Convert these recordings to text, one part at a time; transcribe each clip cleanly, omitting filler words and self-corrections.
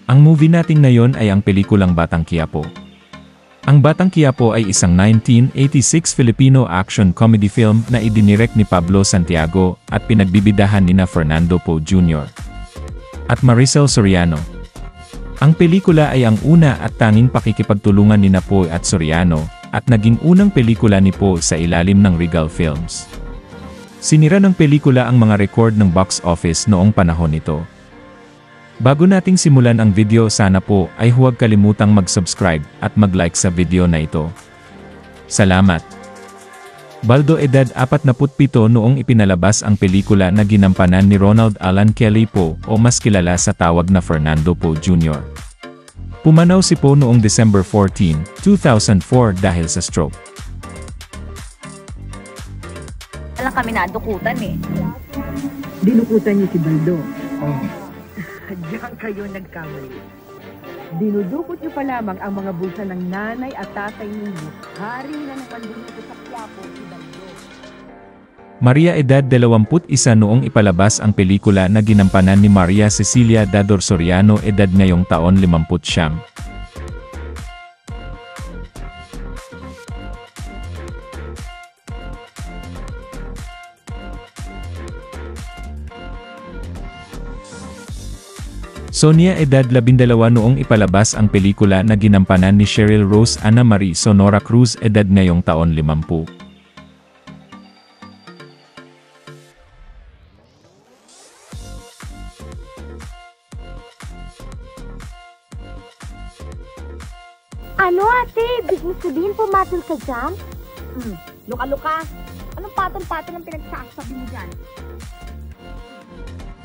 Ang movie natin ngayon ay ang pelikulang Batang Quiapo. Ang Batang Quiapo ay isang 1986 Filipino action comedy film na idinirect ni Pablo Santiago at pinagbibidahan nina Fernando Poe Jr. at Maricel Soriano. Ang pelikula ay ang una at tanging pakikipagtulungan nina Poe at Soriano at naging unang pelikula ni Poe sa ilalim ng Regal Films. Sinira ng pelikula ang mga record ng box office noong panahon nito. Bago nating simulan ang video, sana po ay huwag kalimutang mag-subscribe at mag-like sa video na ito. Salamat! Baldo edad 47 noong ipinalabas ang pelikula na ginampanan ni Ronald Alan Kelly Poe o mas kilala sa tawag na Fernando Poe Jr. Pumanaw si Poe noong December 14, 2004 dahil sa stroke. Lang kami nadukutan eh. Dinukutan niyo si Baldo. Oh. Diyan kayo nagkamali. Dinudukot niyo pa lamang ang mga bulsa ng nanay at tatay ninyo. Hari na naman dito sa Quiapo si Baldo. Maria edad 21 noong ipalabas ang pelikula na ginampanan ni Maria Cecilia Dador Soriano, edad ngayong taon 59. Sonia edad 12 noong ipalabas ang pelikula na ginampanan ni Cheryl Rose Ana Marie Sonora Cruz, edad ngayong taon 50. Ano ate? Ibig mo sabihin pumatol ka dyan? Luka-luka. Anong patol-patol ang pinagsasabi mo dyan?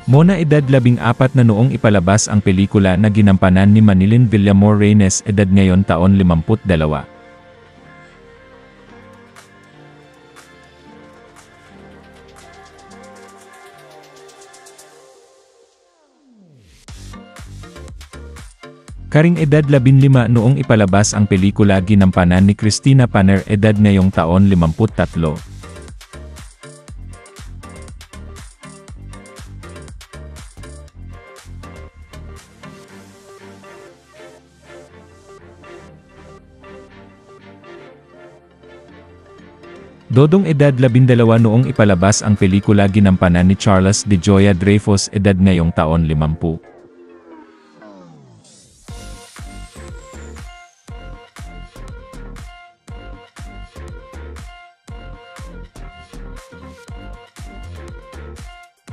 Mona edad 14 na noong ipalabas ang pelikula na ginampanan ni Manilin Villamor Reynes, edad ngayon taon 52. Karing edad 15 noong ipalabas ang pelikula ginampanan ni Cristina Paner, edad ngayong taon 53. Dodong edad 12 noong ipalabas ang pelikula ginampanan ni Charles de Joya Dreyfus, edad ngayong taon 50.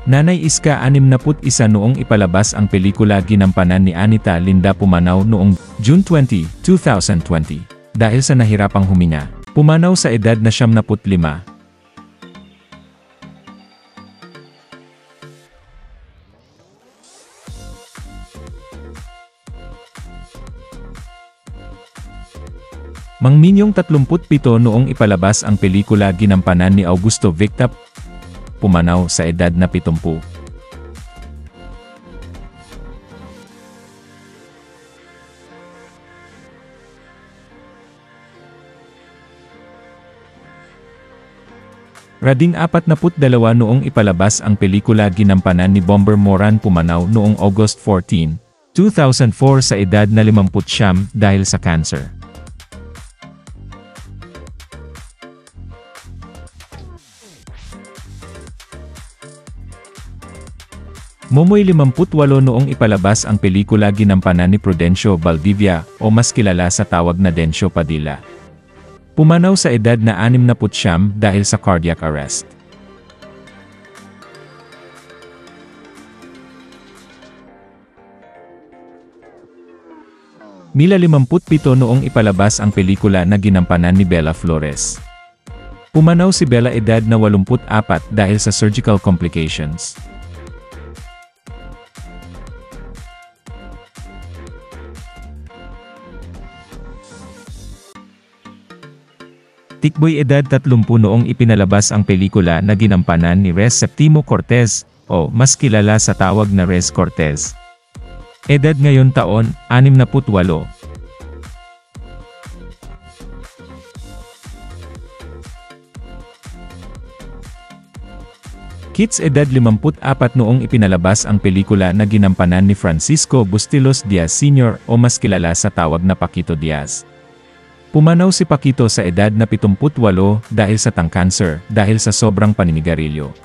Nanay Iska 61 noong ipalabas ang pelikula ginampanan ni Anita Linda Pumanaw noong June 20, 2020. Dahil sa nahirapang huminga, pumanaw sa edad na 75. Mang Minyong 37 noong ipalabas ang pelikula ginampanan ni Augusto Victa, pumanaw sa edad na 70. Rading 42 noong ipalabas ang pelikula ginampanan ni Bomber Moran, pumanaw noong August 14, 2004 sa edad na 50 dahil sa cancer. Momoy 58 noong ipalabas ang pelikula ginampanan ni Prudencio Valdivia o mas kilala sa tawag na Dencio Padilla. Pumanaw sa edad na 69 dahil sa cardiac arrest. Mila 57 noong ipalabas ang pelikula na ginampanan ni Bella Flores. Pumanaw si Bella edad na 84 dahil sa surgical complications. Tikboy edad 30 noong ipinalabas ang pelikula na ginampanan ni Rez Septimo Cortez, o mas kilala sa tawag na Rez Cortez. Edad ngayon taon, 68. Kits edad 54 noong ipinalabas ang pelikula na ginampanan ni Francisco Bustillos Diaz Sr. o mas kilala sa tawag na Paquito Diaz. Pumanaw si Paquito sa edad na 78 dahil sa cancer dahil sa sobrang paninigarilyo.